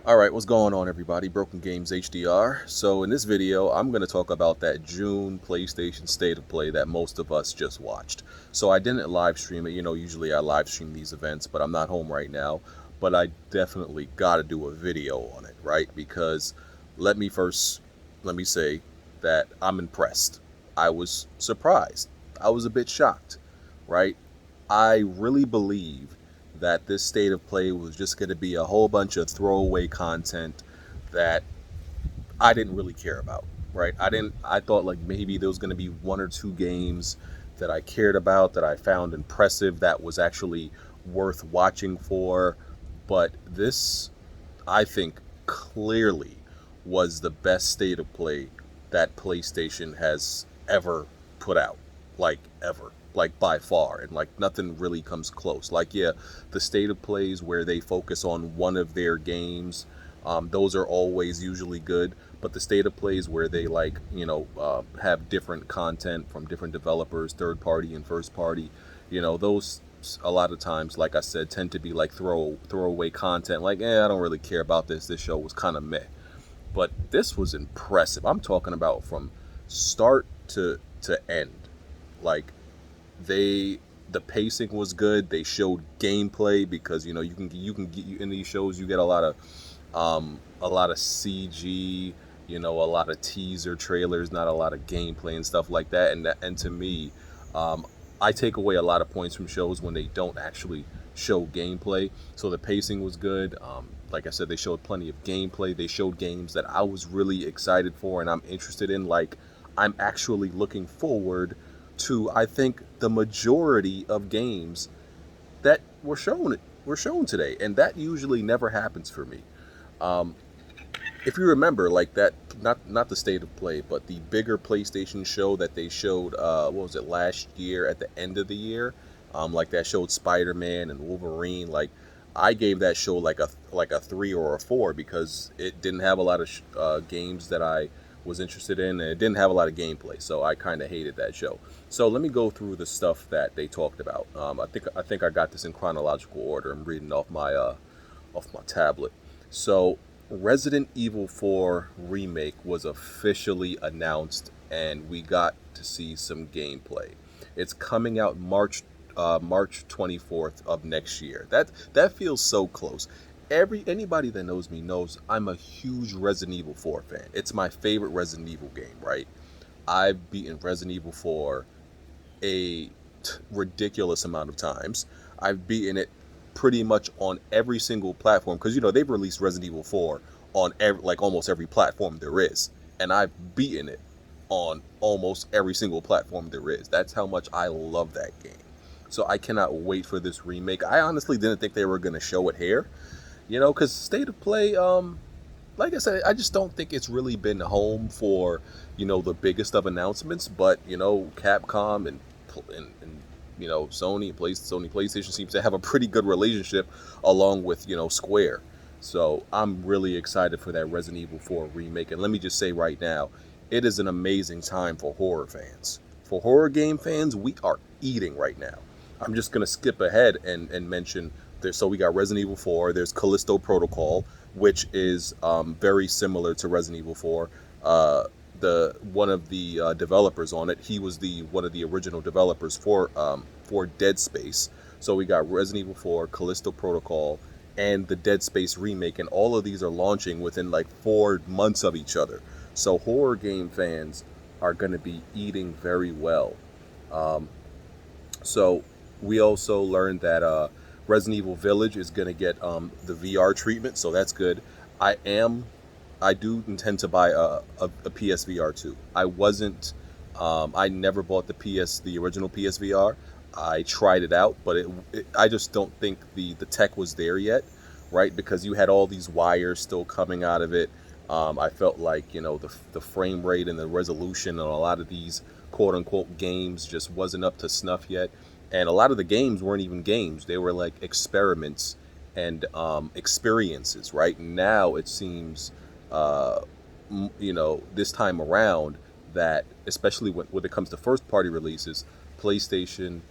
Alright, what's going on everybody? Broken Games HDR. So in this video, I'm going to talk about that June PlayStation State of Play that most of us just watched. So I didn't live stream it. Usually I live stream these events, but I'm not home right now. But I definitely got to do a video on it, right? Because let me first, let me say that I'm impressed. I was surprised. I was a bit shocked, right? I really believe that this state of play was just going to be a whole bunch of throwaway content that I didn't really care about, right? I thought like maybe there was going to be one or two games that I cared about, that I found impressive, that was actually worth watching for. But this, I think, clearly was the best state of play that PlayStation has ever put out. Like, ever. Like, by far. And, like, nothing really comes close. Like, yeah, the state of plays where they focus on one of their games, those are always usually good. But the state of plays where they, like, have different content from different developers, third party and first party, those a lot of times, like I said, tend to be like throwaway content. Like, I don't really care about this. This show was kind of meh, but this was impressive. I'm talking about from start to end. Like the pacing was good. They showed gameplay because you can get in these shows you get a lot of CG, a lot of teaser trailers, not a lot of gameplay and stuff like that. And to me, um, I take away a lot of points from shows when they don't actually show gameplay. So the pacing was good. Like I said, they showed plenty of gameplay. They showed games that I was really excited for and I'm interested in. Like, I'm actually looking forward to, I think, the majority of games that were shown today, and that usually never happens for me. Um, if you remember, like that, not the state of play, but the bigger PlayStation show that they showed, what was it, last year at the end of the year, like that showed Spider-Man and Wolverine. Like, I gave that show like a 3 or a 4 because it didn't have a lot of games that I was interested in, and it didn't have a lot of gameplay, so I kind of hated that show. So let me go through the stuff that they talked about. I think I got this in chronological order. I'm reading off my tablet. So Resident Evil 4 remake was officially announced, and we got to see some gameplay. It's coming out March 24th of next year. That feels so close. Anybody that knows me knows I'm a huge Resident Evil 4 fan. It's my favorite Resident Evil game, right? I've beaten Resident Evil 4 a ridiculous amount of times. I've beaten it pretty much on every single platform because they've released Resident Evil 4 on like almost every platform there is, and I've beaten it on almost every single platform there is. That's how much I love that game. So I cannot wait for this remake. I honestly didn't think they were going to show it here, because State of Play, like I said, I just don't think it's really been home for, the biggest of announcements. But Capcom and Sony and Sony PlayStation seems to have a pretty good relationship, along with Square. So I'm really excited for that Resident Evil 4 remake. And let me just say right now, it is an amazing time for horror fans. For horror game fans, we are eating right now. I'm just gonna skip ahead and mention there. So we got Resident Evil 4. There's Callisto Protocol, which is very similar to Resident Evil 4. The one of the developers on it, he was the one of the original developers for Dead Space. So we got Resident Evil 4, Callisto Protocol, and the Dead Space remake, and all of these are launching within like 4 months of each other. So horror game fans are going to be eating very well. Um, so we also learned that Resident Evil Village is going to get the VR treatment, so that's good. I am, I do intend to buy a PSVR 2. I never bought the original PSVR. I tried it out, but I just don't think the tech was there yet, right? Because you had all these wires still coming out of it. I felt like the frame rate and the resolution on a lot of these quote unquote games just wasn't up to snuff yet, and a lot of the games weren't even games; they were like experiments and experiences. Right now, it seems, uh, this time around, that especially when it comes to first party releases, PlayStation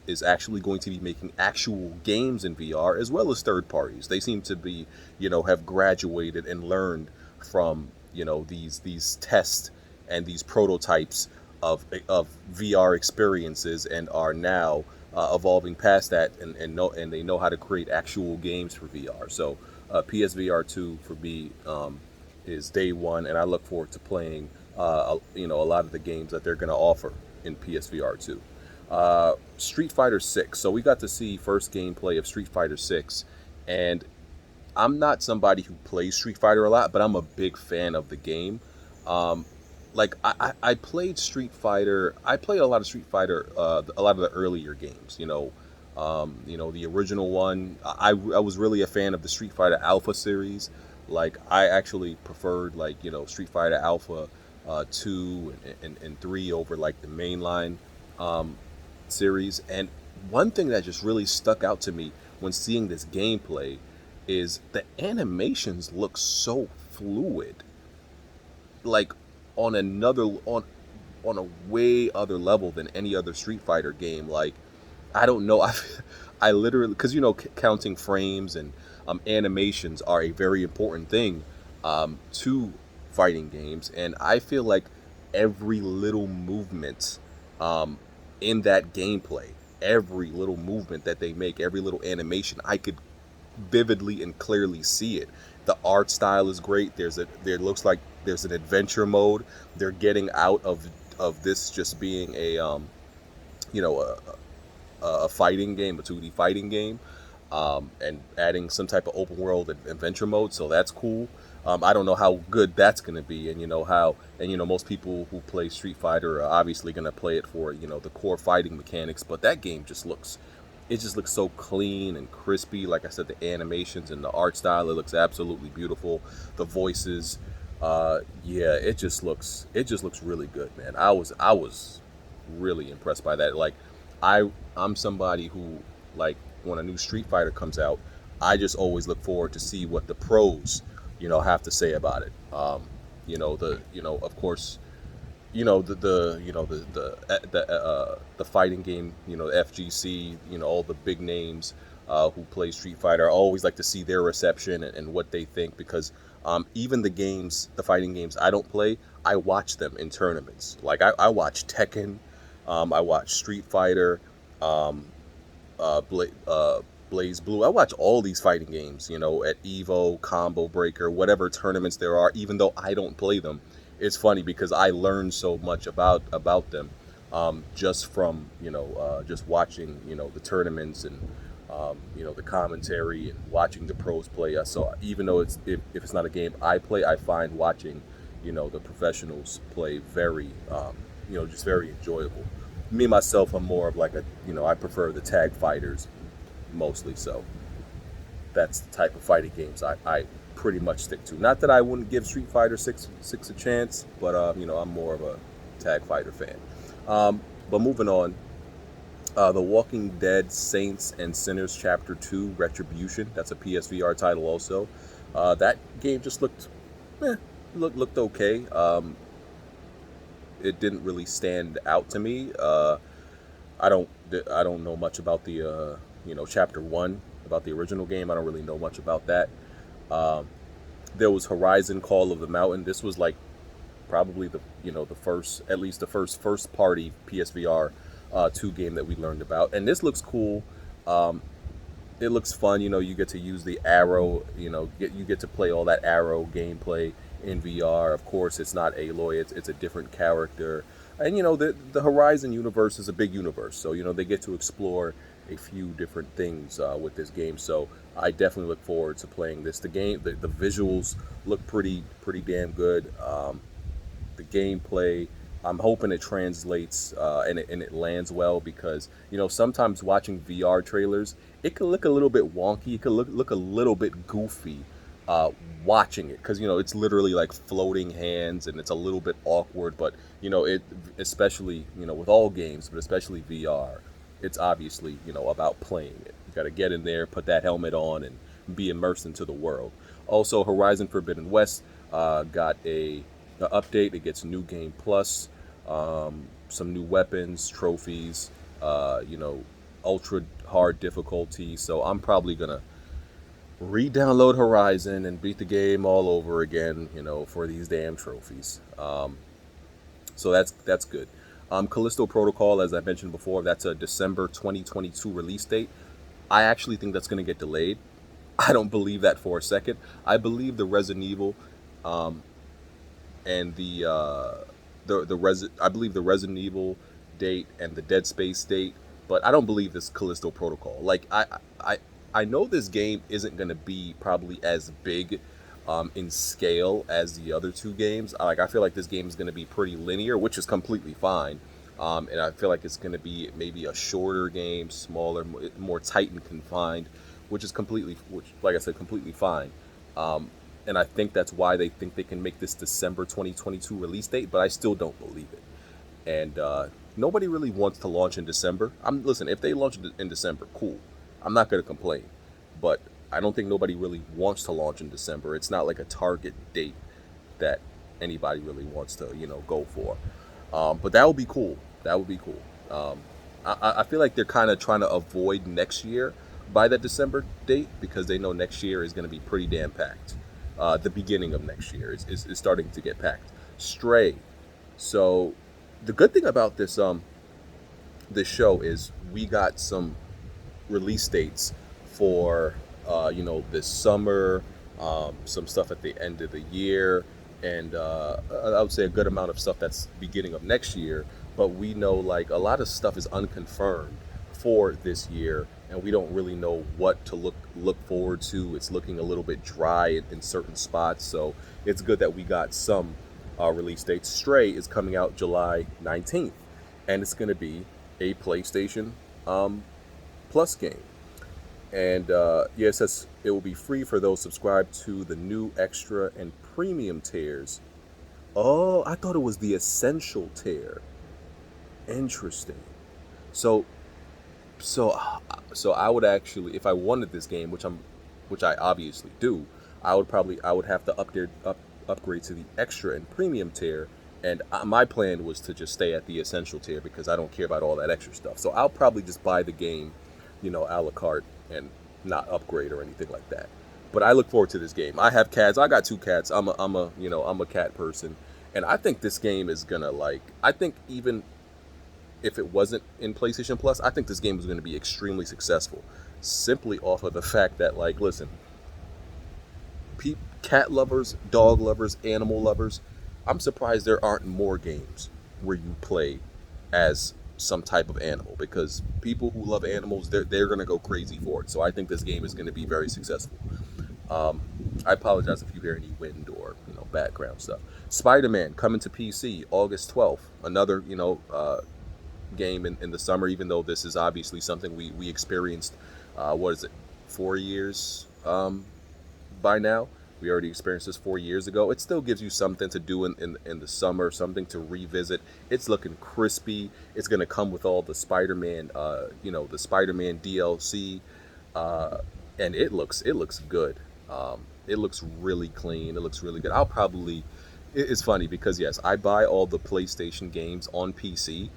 is actually going to be making actual games in VR as well as third parties. They seem to be, have graduated and learned from, these tests and these prototypes of VR experiences, and are now evolving past that, and they know how to create actual games for VR. So PSVR 2 for me is day one, and I look forward to playing a lot of the games that they're going to offer in PSVR 2. Street Fighter 6. So we got to see first gameplay of Street Fighter 6, and I'm not somebody who plays Street Fighter a lot, but I'm a big fan of the game. Um, I played Street Fighter. I played a lot of Street Fighter, a lot of the earlier games. The original one. I was really a fan of the Street Fighter Alpha series. Like I actually preferred Street Fighter Alpha 2 and 3 over like the mainline um, series. And one thing that just really stuck out to me when seeing this gameplay is the animations look so fluid, like on another on a way other level than any other Street Fighter game. Like I don't know, I literally, because counting frames and animations are a very important thing to fighting games, and I feel like every little movement um, in that gameplay, every little movement that they make, every little animation, I could vividly and clearly see it. The art style is great. There looks like there's an adventure mode. They're getting out of this just being a you know a fighting game, a 2D fighting game, and adding some type of open world adventure mode. So that's cool. I don't know how good that's going to be, and most people who play Street Fighter are obviously going to play it for the core fighting mechanics. But that game just looks so clean and crispy. Like I said, the animations and the art style, it looks absolutely beautiful. The voices, yeah, it just looks really good, man. I was really impressed by that. Like I'm somebody who, like, when a new Street Fighter comes out, I just always look forward to see what the pros, have to say about it. Of course, the fighting game, FGC, all the big names who play Street Fighter. I always like to see their reception and what they think, because even the fighting games I don't play, I watch them in tournaments. Like I watch Tekken, I watch Street Fighter, um, Blaze Blue. I watch all these fighting games, at Evo, Combo Breaker, whatever tournaments there are. Even though I don't play them, it's funny because I learned so much about them, just from just watching the tournaments, and the commentary and watching the pros play. So even though if it's not a game I play, I find watching the professionals play very just very enjoyable. Me myself, I'm more of like I prefer the tag fighters mostly. So that's the type of fighting games I pretty much stick to. Not that I wouldn't give Street Fighter six a chance, but I'm more of a tag fighter fan. But moving on, The Walking Dead Saints and Sinners Chapter 2 Retribution. That's a PSVR title also. That game just looked okay. It didn't really stand out to me. I don't know much about the Chapter 1, about the original game. I don't really know much about that. Um, there was Horizon Call of the Mountain. This was like probably the first, at least the first party PSVR 2 game that we learned about, and this looks cool. It looks fun. You get to use the arrow. You get to play all that arrow gameplay in VR. Of course, it's not Aloy. It's a different character, and the Horizon universe is a big universe, so they get to explore a few different things with this game. So I definitely look forward to playing this. The visuals look pretty damn good. The gameplay, I'm hoping it translates and it lands well, because sometimes watching VR trailers, it can look a little bit wonky. It can look a little bit goofy watching it, because it's literally like floating hands, and it's a little bit awkward. But it, especially with all games, but especially VR, it's obviously about playing it. You got to get in there, put that helmet on, and be immersed into the world. Also, Horizon Forbidden West got a update. It gets New Game Plus, some new weapons, trophies, you know, ultra hard difficulty. So I'm probably gonna re-download Horizon and beat the game all over again, you know, for these damn trophies. So that's good. Callisto Protocol, as I mentioned before, that's a December 2022 release date. I actually think that's going to get delayed. I don't believe that for a second. I believe the Resident Evil, um, and I believe the Resident Evil date and the Dead Space date, but I don't believe this Callisto Protocol. Like I I know this game isn't going to be probably as big in scale as the other two games. Like I feel like this game is going to be pretty linear, which is completely fine. And I feel like it's going to be maybe a shorter game, smaller, more tight and confined, which is like I said, completely fine. Um, and I think that's why they think they can make this December 2022 release date, but I still don't believe it. And nobody really wants to launch in December. Listen, if they launch in December, cool. I'm not going to complain, but I don't think nobody really wants to launch in December. It's not like a target date that anybody really wants to, go for. But that would be cool. That would be cool. I feel like they're kind of trying to avoid next year by that December date because they know next year is going to be pretty damn packed. The beginning of next year is starting to get packed. Stray. So the good thing about this show is we got some release dates for this summer, some stuff at the end of the year, and I would say a good amount of stuff that's beginning of next year. But we know like a lot of stuff is unconfirmed for this year, and we don't really know what to look forward to. It's looking a little bit dry in certain spots, so it's good that we got some release dates. Stray is coming out July 19th, and it's going to be a PlayStation Plus game. And yeah, it says it will be free for those subscribed to the new extra and premium tiers. Oh, I thought it was the essential tier. Interesting. So, so, so I would actually, if I wanted this game, which I obviously do, I would have to upgrade to the extra and premium tier. And my plan was to just stay at the essential tier because I don't care about all that extra stuff. So I'll probably just buy the game, a la carte and not upgrade or anything like that. But I look forward to this game. I have cats. I got two cats. I'm a cat person, and I think this game is gonna like. I think even if it wasn't in PlayStation Plus, I think this game is going to be extremely successful, simply off of the fact that like, listen, cat lovers, dog lovers, animal lovers. I'm surprised there aren't more games where you play as some type of animal because people who love animals, they're gonna go crazy for it. So I think this game is gonna be very successful. Um, I apologize if you hear any wind or background stuff. Spider-Man coming to PC August 12th. Another game in the summer. Even though this is obviously something we experienced. What is it? 4 years by now. We already experienced this 4 years ago. It still gives you something to do in the summer, something to revisit. It's looking crispy. It's going to come with all the Spider-Man, the Spider-Man DLC, and it looks good. It looks really clean. It looks really good. It's funny because yes, I buy all the PlayStation games on PC,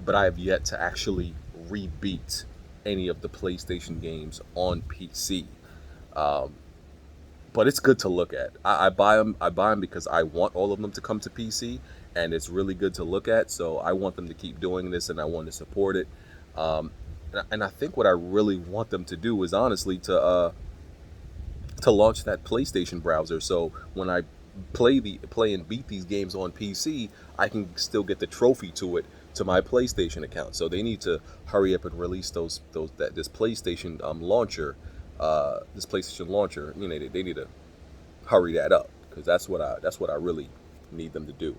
but I have yet to actually rebeat any of the PlayStation games on PC. Um, but it's good to look at. I buy them. I buy them because I want all of them to come to PC, and it's really good to look at. So I want them to keep doing this, and I want to support it. And I think what I really want them to do is honestly to launch that PlayStation browser. So when I play and beat these games on PC, I can still get the trophy to it to my PlayStation account. So they need to hurry up and release this PlayStation this PlayStation launcher. They need to hurry that up because that's what I really need them to do.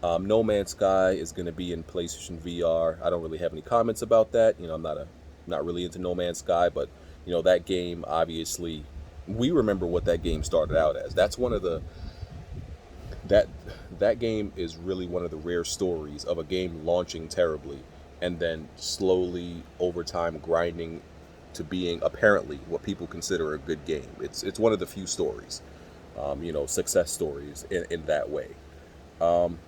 No Man's Sky is going to be in PlayStation VR. I don't really have any comments about that. I'm not really into No Man's Sky, but that game obviously we remember what that game started out as. That's one of the that that game is really one of the rare stories of a game launching terribly and then slowly over time grinding to being apparently what people consider a good game. It's one of the few stories, success stories in that way. Um,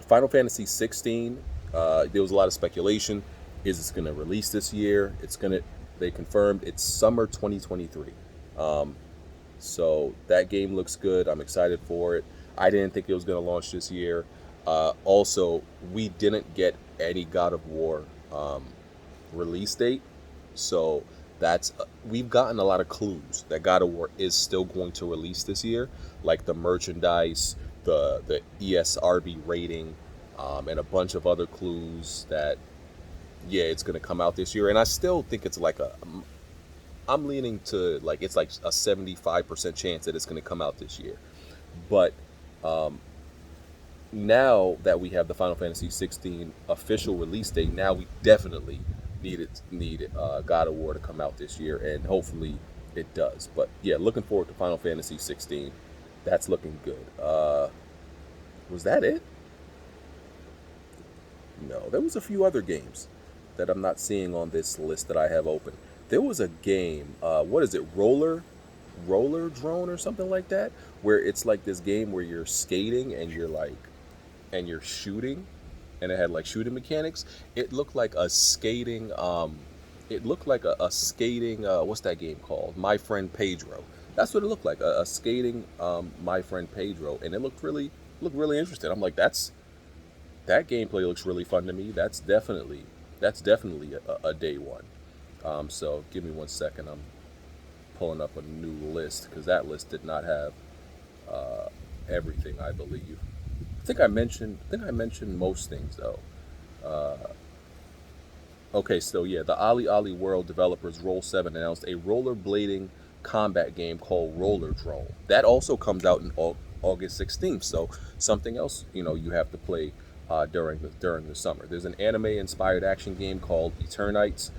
Final Fantasy 16. There was a lot of speculation. Is it's gonna release this year? They confirmed it's summer 2023. Um, so that game looks good. I'm excited for it. I didn't think it was gonna launch this year. Also, we didn't get any God of War um, release date, so that's we've gotten a lot of clues that God of War is still going to release this year, like the merchandise, the ESRB rating, and a bunch of other clues that yeah, it's going to come out this year. And I still think it's like I'm leaning to like it's like a 75% chance that it's going to come out this year. But um, now that we have the Final Fantasy 16 official release date, now we definitely need God of War to come out this year, and hopefully it does. But yeah, looking forward to Final Fantasy 16. That's looking good. Was that it? No, there was a few other games that I'm not seeing on this list that I have open. There was a game. What is it? Roller drone or something like that, where it's like this game where you're skating and you're shooting, and it had like shooting mechanics. It looked like a skating. It looked like a skating. What's that game called? My Friend Pedro. That's what it looked like. A skating. My Friend Pedro, and it looked really interesting. I'm like, that gameplay looks really fun to me. That's definitely a day one. So give me 1 second. I'm pulling up a new list because that list did not have everything, I believe. I think I mentioned most things though. Uh, okay, so yeah, the Ali Ali World developers Roll 7 announced a rollerblading combat game called Roller Drone. That also comes out in August 16th. So something else, you have to play during the summer. There's an anime inspired action game called Eternites.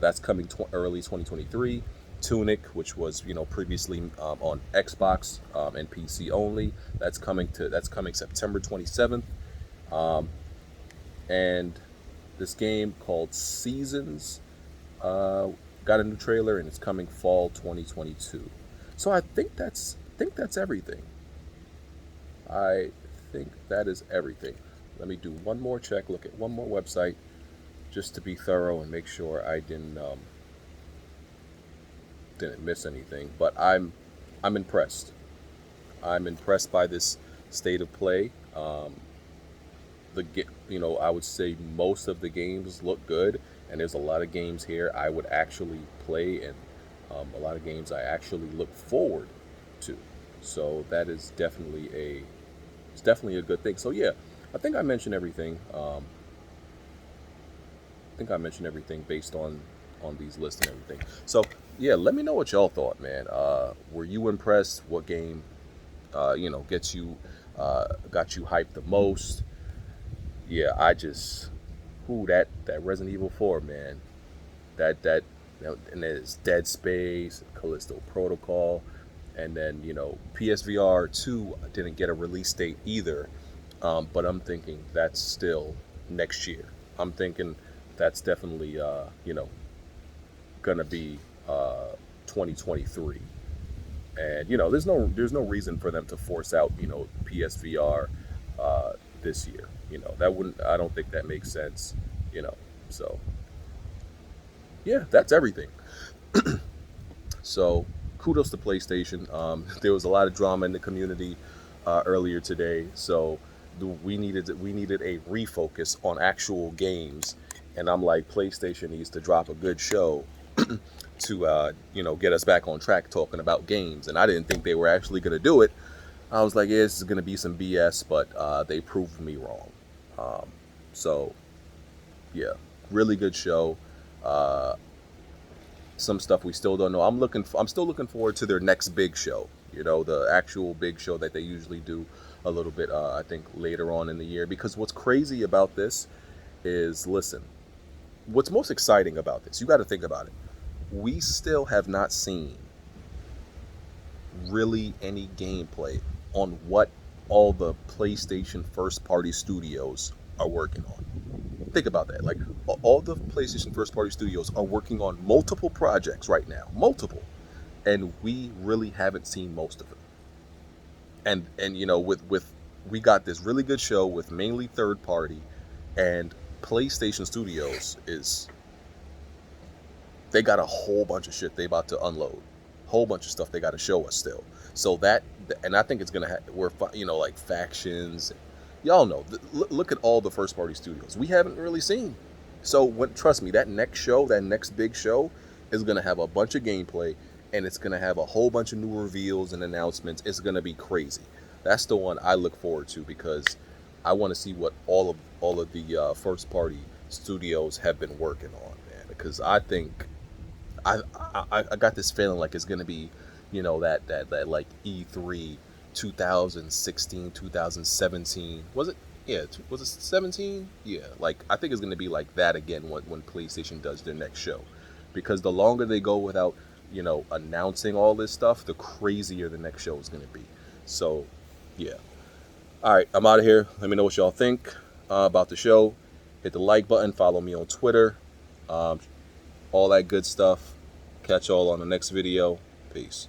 That's coming early 2023. Tunic, which was previously on Xbox and PC only. That's coming September 27th. Um, and this game called Seasons uh, got a new trailer and it's coming fall 2022. So I think that's everything. I think that is everything. Let me do one more check, look at one more website just to be thorough and make sure I didn't miss anything. But I'm impressed. I'm impressed by this state of play. I would say most of the games look good, and there's a lot of games here I would actually play, and a lot of games I actually look forward to. So that is definitely a good thing. So yeah, I think I mentioned everything. I think I mentioned everything based on these lists and everything. So yeah, let me know what y'all thought, man. Were you impressed? What game, gets you, got you hyped the most? Yeah, I just, that Resident Evil 4, man. That, and there's Dead Space, Callisto Protocol, and then PSVR 2 didn't get a release date either. But I'm thinking that's still next year. I'm thinking that's definitely gonna be 2023. And there's no reason for them to force out PSVR this year. That wouldn't I don't think that makes sense. You know, so yeah, that's everything. So kudos to PlayStation. There was a lot of drama in the community earlier today, so we needed a refocus on actual games, and I'm like, PlayStation needs to drop a good show to get us back on track talking about games. And I didn't think they were actually going to do it. I was like, yeah, this is going to be some BS, but they proved me wrong. Um, so yeah, really good show. Uh, some stuff we still don't know. I'm still looking forward to their next big show. The actual big show that they usually do a little bit. I think later on in the year. Because what's crazy about this is, listen, what's most exciting about this? You got to think about it. We still have not seen really any gameplay on what all the PlayStation first party studios are working on. Think about that. Like, all the PlayStation first party studios are working on multiple projects right now, multiple, and we really haven't seen most of it. And with we got this really good show with mainly third party, and PlayStation Studios is, they got a whole bunch of shit they about to unload, whole bunch of stuff they got to show us still. So that, and I think it's gonna like factions. Y'all know, look at all the first party studios we haven't really seen. So trust me, that next show, that next big show, is gonna have a bunch of gameplay, and it's gonna have a whole bunch of new reveals and announcements. It's gonna be crazy. That's the one I look forward to, because I want to see what all of the first party studios have been working on, man. Because I think I got this feeling like it's gonna be, that like E3 2016, 2017, was it? Yeah, was it 17? Yeah, like I think it's gonna be like that again when PlayStation does their next show, because the longer they go without announcing all this stuff, the crazier the next show is gonna be. So, yeah. All right, I'm out of here. Let me know what y'all think about the show. Hit the like button. Follow me on Twitter. Um, all that good stuff. Catch y'all on the next video. Peace.